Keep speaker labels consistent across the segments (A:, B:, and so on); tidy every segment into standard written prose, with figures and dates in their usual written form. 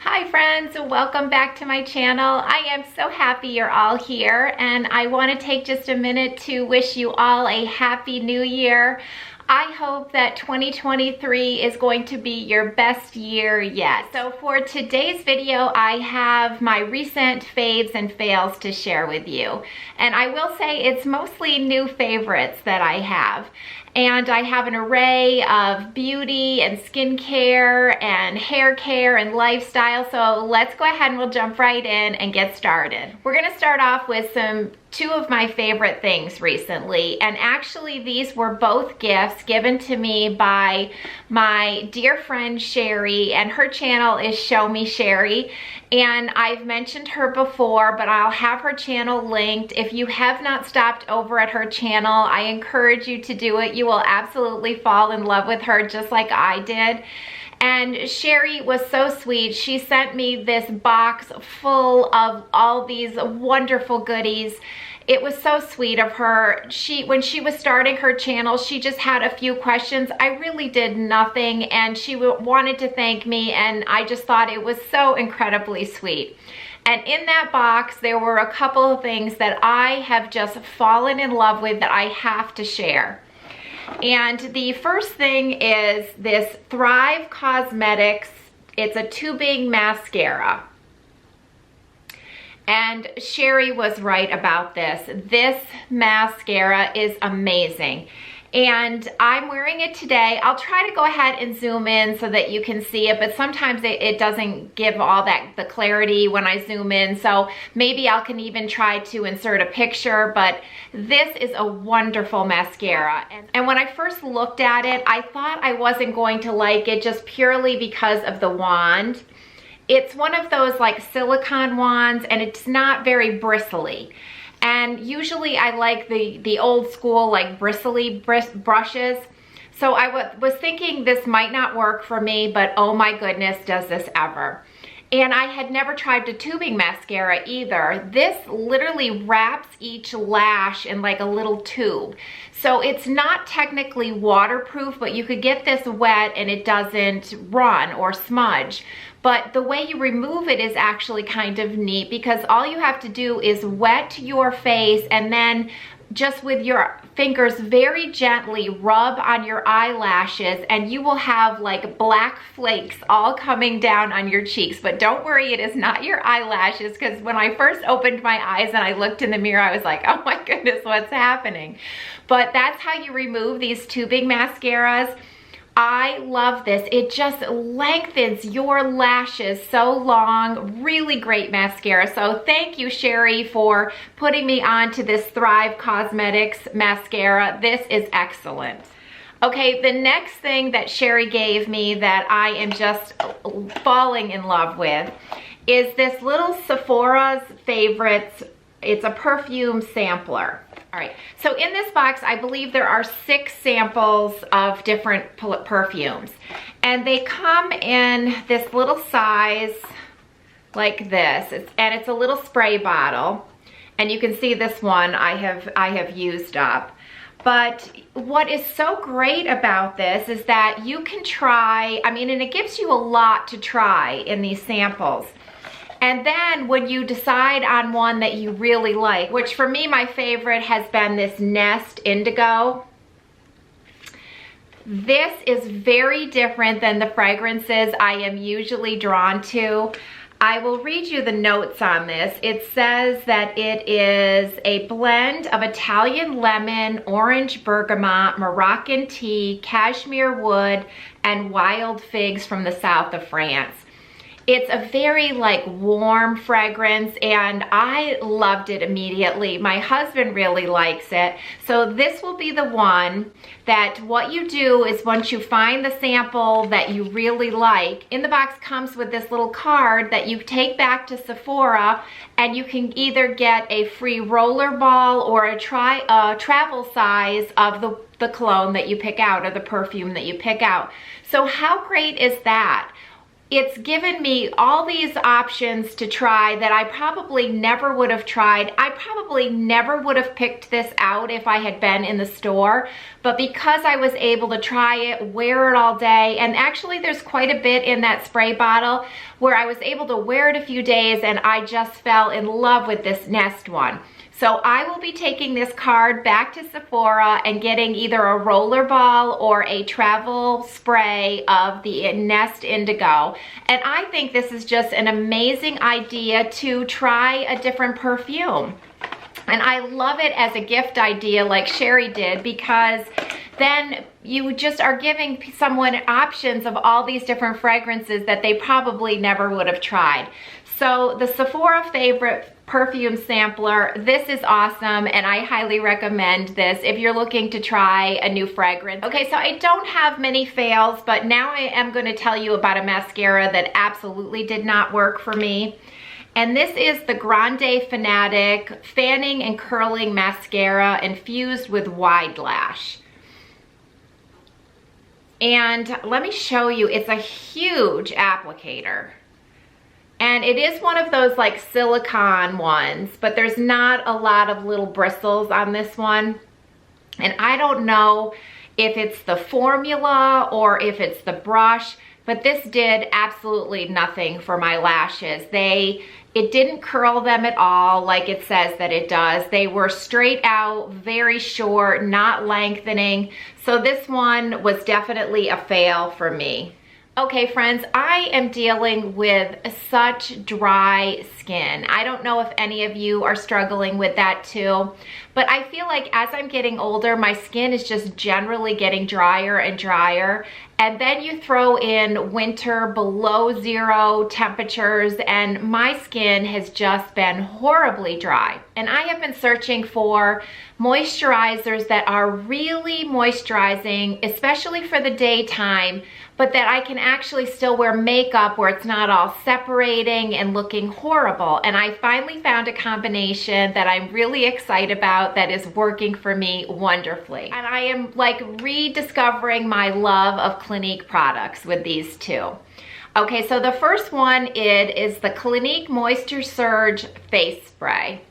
A: Hi friends, welcome back to my channel. I am so happy you're all here, and I want to take just a minute to wish you all a happy new year. I hope that 2023 is going to be your best year yet. So for today's video, I have my recent faves and fails to share with you. And I will say it's mostly new favorites that I have. And I have an array of beauty and skincare and hair care and lifestyle. So let's go ahead and we'll jump right in and get started. We're gonna start off with two of my favorite things recently. And actually these were both gifts given to me by my dear friend Sherry, and her channel is Show Me Sherry. And I've mentioned her before, but I'll have her channel linked. If you have not stopped over at her channel, I encourage you to do it. You will absolutely fall in love with her just like I did. And Sherry was so sweet. She sent me this box full of all these wonderful goodies. It was so sweet of her. When she was starting her channel, she just had a few questions. I really did nothing, and she wanted to thank me, and I just thought it was so incredibly sweet. And in that box, there were a couple of things that I have just fallen in love with that I have to share. And the first thing is this Thrive Cosmetics. It's a tubing mascara. And Sherry was right about this. This mascara is amazing. And I'm wearing it today. I'll try to go ahead and zoom in so that you can see it, but sometimes it doesn't give all the clarity when I zoom in. So maybe I can even try to insert a picture, but this is a wonderful mascara. And when I first looked at it, I thought I wasn't going to like it just purely because of the wand. It's one of those like silicone wands, and it's not very bristly. And usually I like the old school like bristly brushes. So I was thinking this might not work for me, but oh my goodness, does this ever. And I had never tried the tubing mascara either. This literally wraps each lash in like a little tube. So it's not technically waterproof, but you could get this wet and it doesn't run or smudge. But the way you remove it is actually kind of neat, because all you have to do is wet your face and then just with your fingers very gently rub on your eyelashes, and you will have like black flakes all coming down on your cheeks. But don't worry, it is not your eyelashes, because when I first opened my eyes and I looked in the mirror, I was like, oh my goodness, what's happening? But that's how you remove these tubing mascaras. I love this. It just lengthens your lashes so long. Really great mascara. So thank you, Sherry, for putting me on to this Thrive Cosmetics mascara. This is excellent. Okay, the next thing that Sherry gave me that I am just falling in love with is this little Sephora Favorites. It's a perfume sampler. All right, so in this box, I believe there are 6 samples of different perfumes. And they come in this little size like this. And it's a little spray bottle. And you can see this one I have used up. But what is so great about this is that you can try, and it gives you a lot to try in these samples. And then when you decide on one that you really like, which for me, my favorite has been this Nest Indigo. This is very different than the fragrances I am usually drawn to. I will read you the notes on this. It says that it is a blend of Italian lemon, orange bergamot, Moroccan tea, cashmere wood, and wild figs from the south of France. It's a very like warm fragrance, and I loved it immediately. My husband really likes it. So this will be the one that what you do is once you find the sample that you really like, in the box comes with this little card that you take back to Sephora, and you can either get a free roller ball or a travel size of the cologne that you pick out or the perfume that you pick out. So how great is that? it's given me all these options to try that I probably never would have tried. I probably never would have picked this out if I had been in the store, but because I was able to try it, wear it all day, and actually there's quite a bit in that spray bottle where I was able to wear it a few days and I just fell in love with this Nest one. So I will be taking this card back to Sephora and getting either a roller ball or a travel spray of the Nest Indigo. And I think this is just an amazing idea to try a different perfume. And I love it as a gift idea like Sherry did, because then you just are giving someone options of all these different fragrances that they probably never would have tried. So the Sephora Favorite perfume sampler, this is awesome, and I highly recommend this if you're looking to try a new fragrance. Okay, so I don't have many fails, but now I am going to tell you about a mascara that absolutely did not work for me. And this is the Grande Fanatic Fanning and Curling Mascara infused with wide lash. And let me show you, it's a huge applicator. And it is one of those like silicone ones, but there's not a lot of little bristles on this one. And I don't know if it's the formula or if it's the brush, but this did absolutely nothing for my lashes. It didn't curl them at all like it says that it does. They were straight out, very short, not lengthening. So this one was definitely a fail for me. Okay, friends, I am dealing with such dry skin. I don't know if any of you are struggling with that too, but I feel like as I'm getting older, my skin is just generally getting drier and drier. And then you throw in winter below 0 temperatures and my skin has just been horribly dry. And I have been searching for moisturizers that are really moisturizing, especially for the daytime, but that I can actually still wear makeup where it's not all separating and looking horrible. And I finally found a combination that I'm really excited about that is working for me wonderfully. And I am like rediscovering my love of Clinique products with these two. Okay, so the first one is the Clinque Moisture Surge face spray.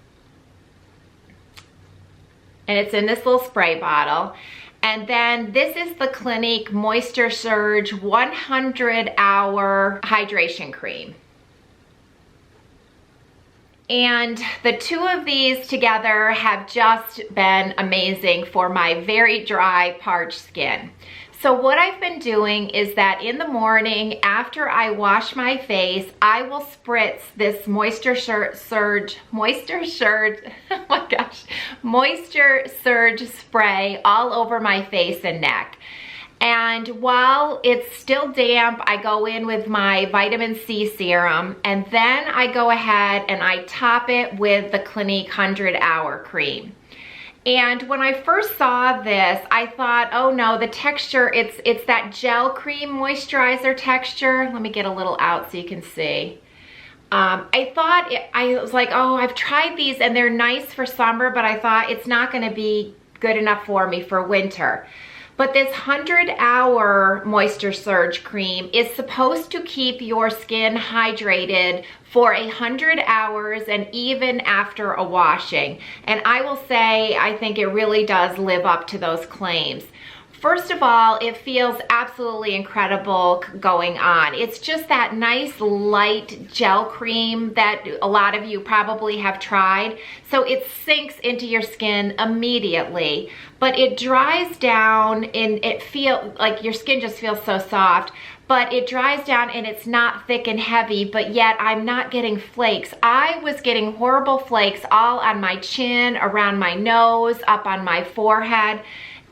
A: And it's in this little spray bottle. And then this is the Clinique Moisture Surge 100-hour hydration cream. And the two of these together have just been amazing for my very dry, parched skin. So what I've been doing is that in the morning after I wash my face, I will spritz this Moisture Surge spray all over my face and neck. And while it's still damp, I go in with my vitamin C serum, and then I go ahead and I top it with the Clinique 100-hour cream. And when I first saw this, I thought, oh no, the texture, it's that gel cream moisturizer texture. Let me get a little out so you can see. I was like, oh, I've tried these and they're nice for summer, but I thought it's not gonna be good enough for me for winter. But this 100-hour Moisture Surge cream is supposed to keep your skin hydrated for 100 hours and even after a washing. And I will say, I think it really does live up to those claims. First of all, it feels absolutely incredible going on. It's just that nice light gel cream that a lot of you probably have tried. So it sinks into your skin immediately, but it dries down and it feels like your skin just feels so soft, but it dries down and it's not thick and heavy, but yet I'm not getting flakes. I was getting horrible flakes all on my chin, around my nose, up on my forehead.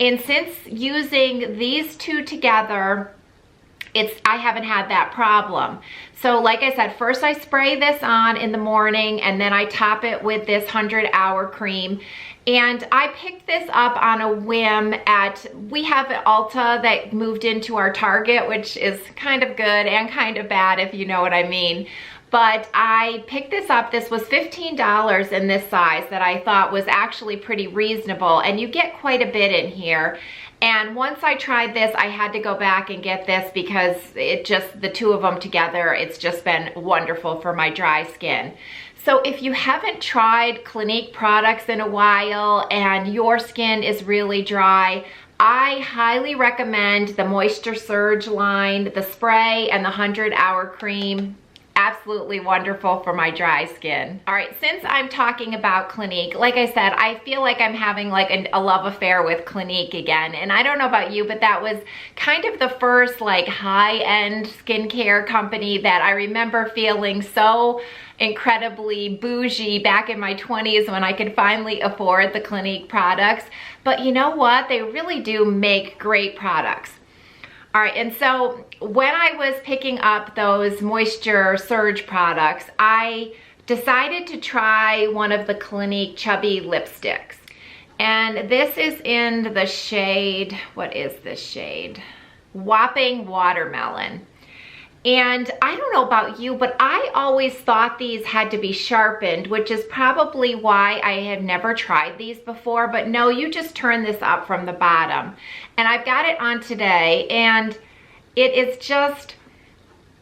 A: And since using these two together, I haven't had that problem. So like I said, first I spray this on in the morning and then I top it with this 100-hour cream. And I picked this up on a whim we have an Ulta that moved into our Target, which is kind of good and kind of bad if you know what I mean. but I picked this up. This was $15 in this size that I thought was actually pretty reasonable, and you get quite a bit in here. And once I tried this, I had to go back and get this because it just, the two of them together, it's just been wonderful for my dry skin. So if you haven't tried Clinique products in a while and your skin is really dry, I highly recommend the Moisture Surge line, the spray and the 100-hour cream. Absolutely wonderful for my dry skin. All right, since I'm talking about Clinique, like I said, I feel like I'm having like a love affair with Clinique again. And I don't know about you, but that was kind of the first like high-end skincare company that I remember feeling so incredibly bougie back in my 20s when I could finally afford the Clinique products. But you know what? They really do make great products. All right, and so when I was picking up those Moisture Surge products, I decided to try one of the Clinique Chubby lipsticks. And this is in the shade, what is this shade? Whoppin Watermelon. And I don't know about you, but I always thought these had to be sharpened, which is probably why I had never tried these before. But no, you just turn this up from the bottom. And I've got it on today, and it is just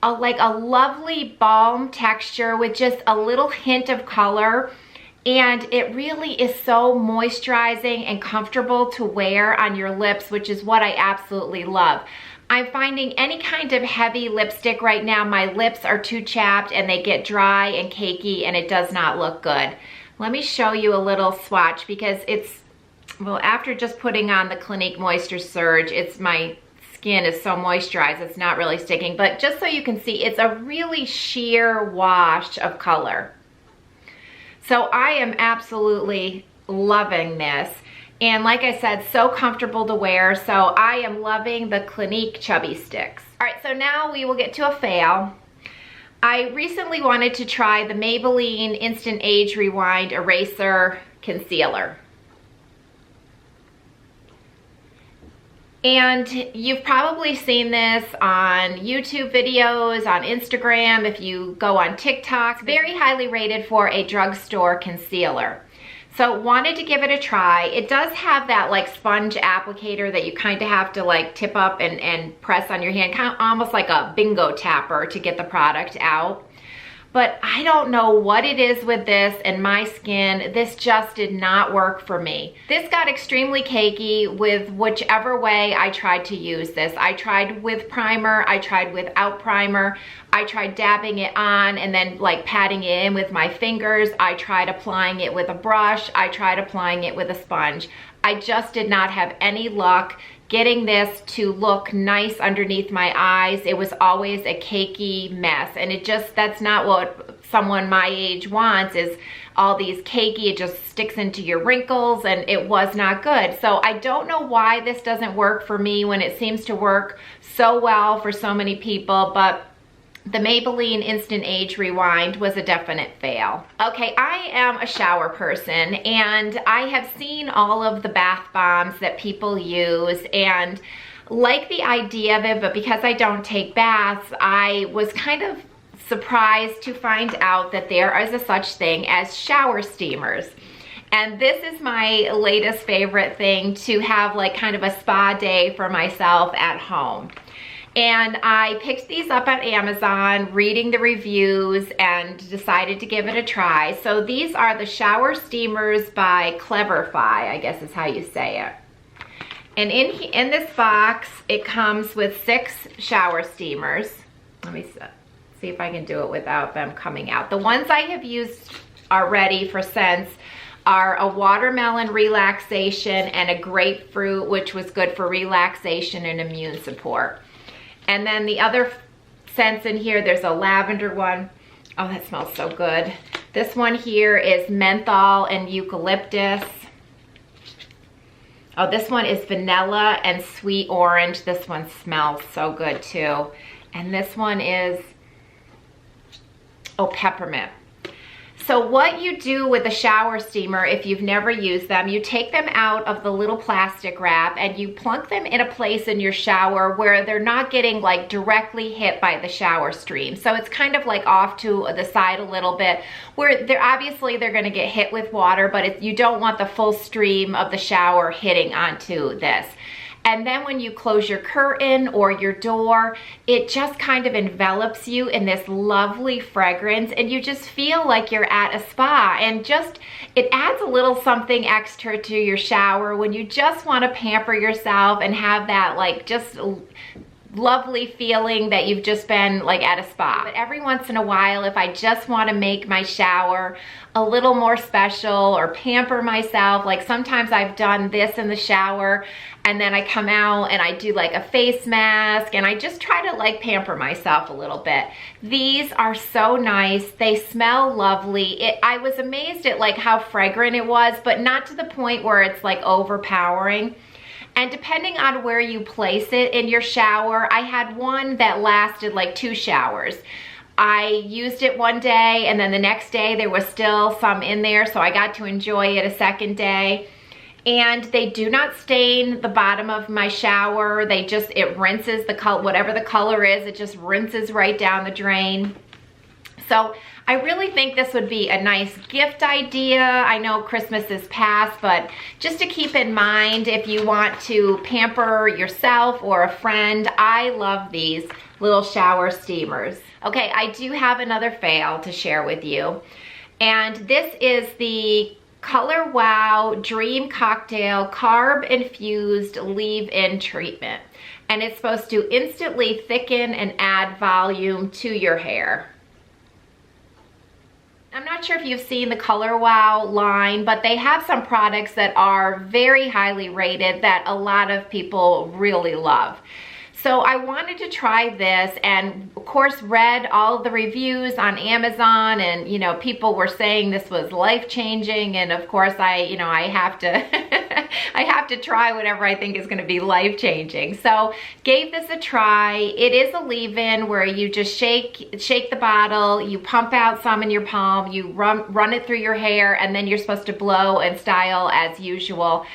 A: like a lovely balm texture with just a little hint of color. And it really is so moisturizing and comfortable to wear on your lips, which is what I absolutely love. I'm finding any kind of heavy lipstick right now, my lips are too chapped and they get dry and cakey and it does not look good. Let me show you a little swatch because it's, well, after just putting on the Clinique Moisture Surge, my skin is so moisturized, it's not really sticking. But just so you can see, it's a really sheer wash of color. So I am absolutely loving this. And like I said, so comfortable to wear. So I am loving the Clinique Chubby Sticks. All right, so now we will get to a fail. I recently wanted to try the Maybelline Instant Age Rewind Eraser Concealer. And you've probably seen this on YouTube videos, on Instagram, if you go on TikTok. It's very highly rated for a drugstore concealer. So wanted to give it a try. It does have that like sponge applicator that you kind of have to like tip up and press on your hand, kind of almost like a bingo tapper to get the product out. But I don't know what it is with this and my skin. This just did not work for me. This got extremely cakey with whichever way I tried to use this. I tried with primer, I tried without primer, I tried dabbing it on and then like patting it in with my fingers. I tried applying it with a brush. I tried applying it with a sponge. I just did not have any luck getting this to look nice underneath my eyes. It was always a cakey mess, and that's not what someone my age wants, is all these cakey, it just sticks into your wrinkles, and it was not good. So I don't know why this doesn't work for me when it seems to work so well for so many people, but the Maybelline Instant Age Rewind was a definite fail. Okay, I am a shower person and I have seen all of the bath bombs that people use and like the idea of it, but because I don't take baths, I was kind of surprised to find out that there is a such thing as shower steamers. And this is my latest favorite thing, to have like kind of a spa day for myself at home. And I picked these up at Amazon, reading the reviews, and decided to give it a try. So these are the shower steamers by Cleverfy, I guess is how you say it. And in this box, it comes with 6 shower steamers. Let me see if I can do it without them coming out. The ones I have used already for scents are a watermelon relaxation and a grapefruit, which was good for relaxation and immune support. And then the other scents in here, there's a lavender one. Oh, that smells so good. This one here is menthol and eucalyptus. Oh, this one is vanilla and sweet orange. This one smells so good too. And this one is, oh, peppermint. So what you do with the shower steamer, if you've never used them, you take them out of the little plastic wrap and you plunk them in a place in your shower where they're not getting like directly hit by the shower stream. So it's kind of like off to the side a little bit where they're going to get hit with water, but you don't want the full stream of the shower hitting onto this. And then when you close your curtain or your door, it just kind of envelops you in this lovely fragrance and you just feel like you're at a spa, and just, it adds a little something extra to your shower when you just want to pamper yourself and have that like just lovely feeling that you've just been like at a spa. But every once in a while, if I just want to make my shower a little more special or pamper myself, like sometimes I've done this in the shower and then I come out and I do like a face mask and I just try to like pamper myself a little bit. These are so nice. They smell lovely. I was amazed at like how fragrant it was, but not to the point where it's like overpowering. And depending on where you place it in your shower, I had one that lasted like 2 showers. I used it one day and then the next day there was still some in there, so I got to enjoy it a second day. And they do not stain the bottom of my shower. It rinses the color, whatever the color is, it just rinses right down the drain. So I really think this would be a nice gift idea. I know Christmas is past, but just to keep in mind if you want to pamper yourself or a friend, I love these little shower steamers. Okay, I do have another fail to share with you. And this is the Color Wow Dream Cocktail Carb Infused Leave-In Treatment. And it's supposed to instantly thicken and add volume to your hair. I'm not sure if you've seen the Color Wow line, but they have some products that are very highly rated that a lot of people really love. So I wanted to try this and of course read all the reviews on Amazon, and you know, people were saying this was life-changing, and of course I have to I have to try whatever I think is going to be life-changing. So gave this a try. It is a leave-in where you just shake the bottle, you pump out some in your palm, you run it through your hair, and then you're supposed to blow and style as usual.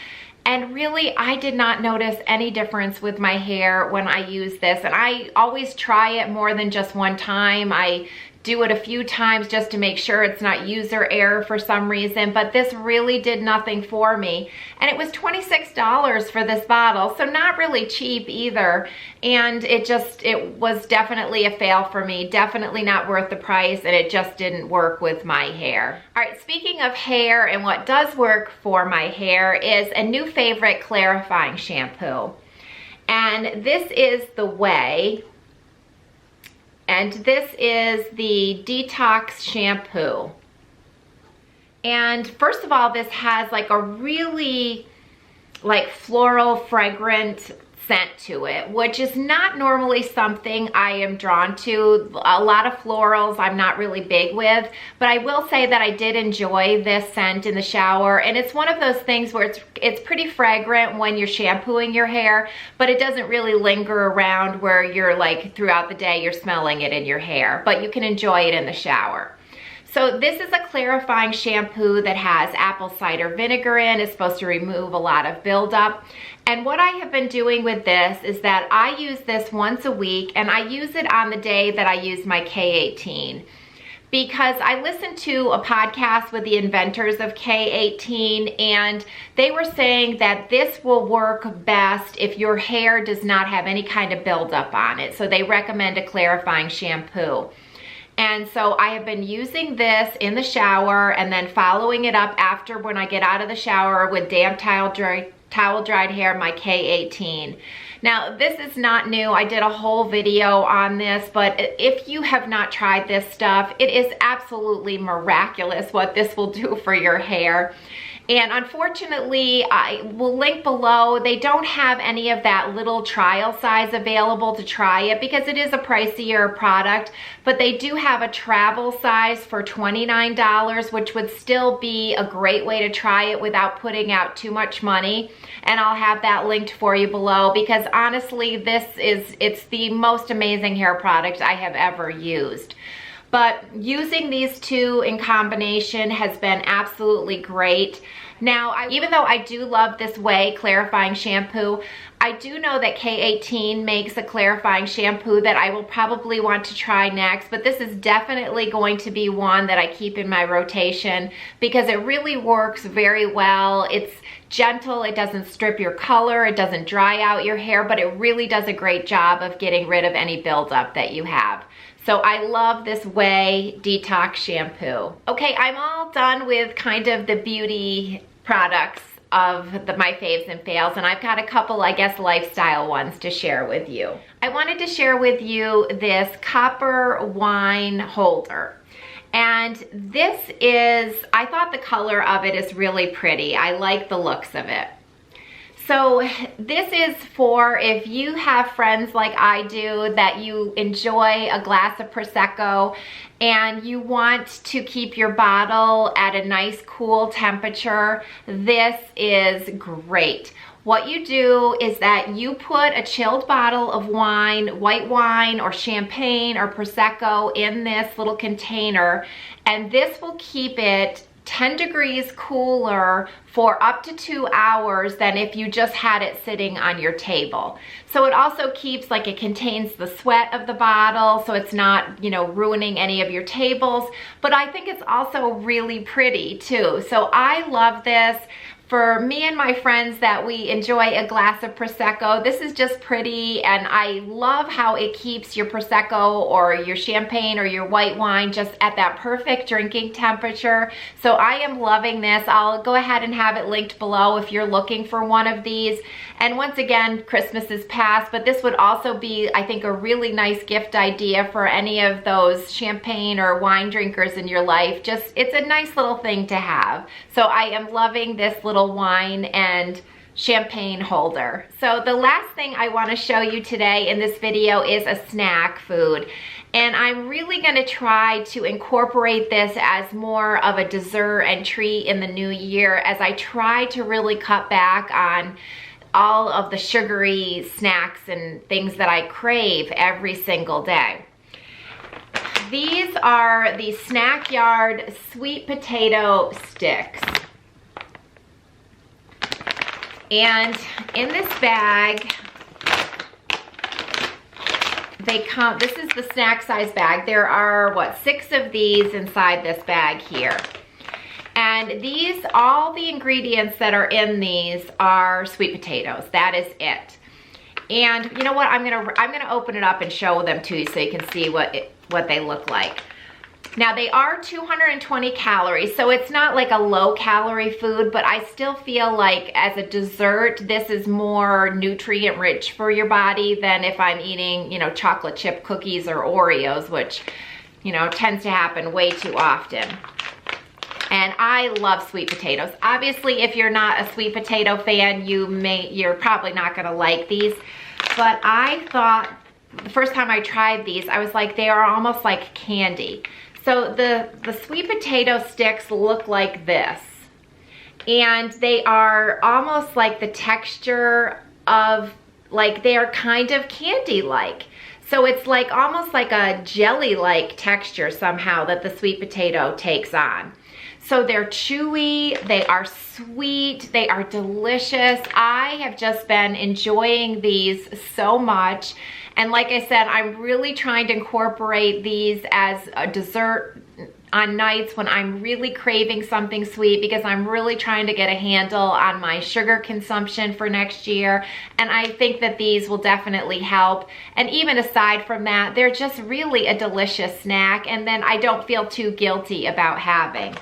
A: And really, I did not notice any difference with my hair when I use this. And I always try it more than just one time. I do it a few times just to make sure it's not user error for some reason. But this really did nothing for me. And it was $26 for this bottle, so not really cheap either. And it was definitely a fail for me. Definitely not worth the price, and it just didn't work with my hair. All right, speaking of hair and what does work for my hair is a new favorite clarifying shampoo. And this is the Ouai. And this is the Detox Shampoo. And first of all, this has like a really like floral fragrant scent to it, which is not normally something I am drawn to. A lot of florals I'm not really big with, but I will say that I did enjoy this scent in the shower, and it's one of those things where it's pretty fragrant when you're shampooing your hair, but it doesn't really linger around where you're like throughout the day you're smelling it in your hair, but you can enjoy it in the shower. So this is a clarifying shampoo that has apple cider vinegar in. It's supposed to remove a lot of buildup. And what I have been doing with this is that I use this once a week, and I use it on the day that I use my K18. Because I listened to a podcast with the inventors of K18, and they were saying that this will work best if your hair does not have any kind of buildup on it. So they recommend a clarifying shampoo. And so I have been using this in the shower and then following it up after when I get out of the shower with damp towel dried hair, my K18. Now, this is not new. I did a whole video on this, but if you have not tried this stuff, it is absolutely miraculous what this will do for your hair. And unfortunately, I will link below. They don't have any of that little trial size available to try it because it is a pricier product, but they do have a travel size for $29, which would still be a great way to try it without putting out too much money. And I'll have that linked for you below because honestly, it's the most amazing hair product I have ever used. but using these two in combination has been absolutely great. Now, even though I do love this Ouai clarifying shampoo, I do know that K18 makes a clarifying shampoo that I will probably want to try next, but this is definitely going to be one that I keep in my rotation because it really works very well. It's gentle, it doesn't strip your color, it doesn't dry out your hair, but it really does a great job of getting rid of any buildup that you have. So I love this Ouai Detox Shampoo. Okay, I'm all done with kind of the beauty products of my faves and fails, and I've got a couple, I guess, lifestyle ones to share with you. I wanted to share with you this copper wine holder. And this is, I thought the color of it is really pretty. I like the looks of it. So this is for if you have friends like I do that you enjoy a glass of Prosecco and you want to keep your bottle at a nice cool temperature, this is great. What you do is that you put a chilled bottle of wine, white wine or champagne or Prosecco in this little container, and this will keep it 10 degrees cooler for up to 2 hours than if you just had it sitting on your table. So it also keeps, like, it contains the sweat of the bottle, so it's not, you know, ruining any of your tables. But I think it's also really pretty too. So I love this. For me and my friends that we enjoy a glass of Prosecco, this is just pretty, and I love how it keeps your Prosecco or your champagne or your white wine just at that perfect drinking temperature. So I am loving this. I'll go ahead and have it linked below if you're looking for one of these. And once again, Christmas is past, but this would also be, I think, a really nice gift idea for any of those champagne or wine drinkers in your life. Just, it's a nice little thing to have. So I am loving this little wine and champagne holder. So the last thing I want to show you today in this video is a snack food. And I'm really going to try to incorporate this as more of a dessert and treat in the new year as I try to really cut back on all of the sugary snacks and things that I crave every single day. These are the Snack Yard sweet potato sticks. And in this bag, they come, this is the snack size bag. There are, what, 6 of these inside this bag here. And these, all the ingredients that are in these are sweet potatoes. That is it. And you know what? I'm gonna open it up and show them to you so you can see what they look like. Now they are 220 calories, so it's not like a low calorie food, but I still feel like as a dessert, this is more nutrient rich for your body than if I'm eating, you know, chocolate chip cookies or Oreos, which, you know, tends to happen way too often. And I love sweet potatoes. Obviously, if you're not a sweet potato fan, you're probably not gonna like these. But I thought, the first time I tried these, I was like, they are almost like candy. So the sweet potato sticks look like this. And they are almost like the texture of, like, they are kind of candy-like. So it's like almost like a jelly-like texture somehow that the sweet potato takes on. So they're chewy, they are sweet, they are delicious. I have just been enjoying these so much. And like I said, I'm really trying to incorporate these as a dessert on nights when I'm really craving something sweet, because I'm really trying to get a handle on my sugar consumption for next year. And I think that these will definitely help. And even aside from that, they're just really a delicious snack, and then I don't feel too guilty about having.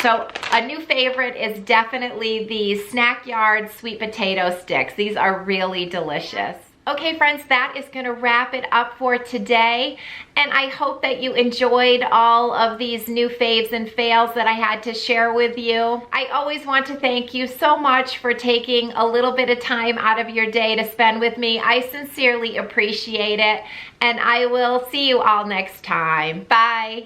A: So a new favorite is definitely the Snack Yard sweet potato sticks. These are really delicious. Okay, friends, that is going to wrap it up for today. And I hope that you enjoyed all of these new faves and fails that I had to share with you. I always want to thank you so much for taking a little bit of time out of your day to spend with me. I sincerely appreciate it. And I will see you all next time. Bye.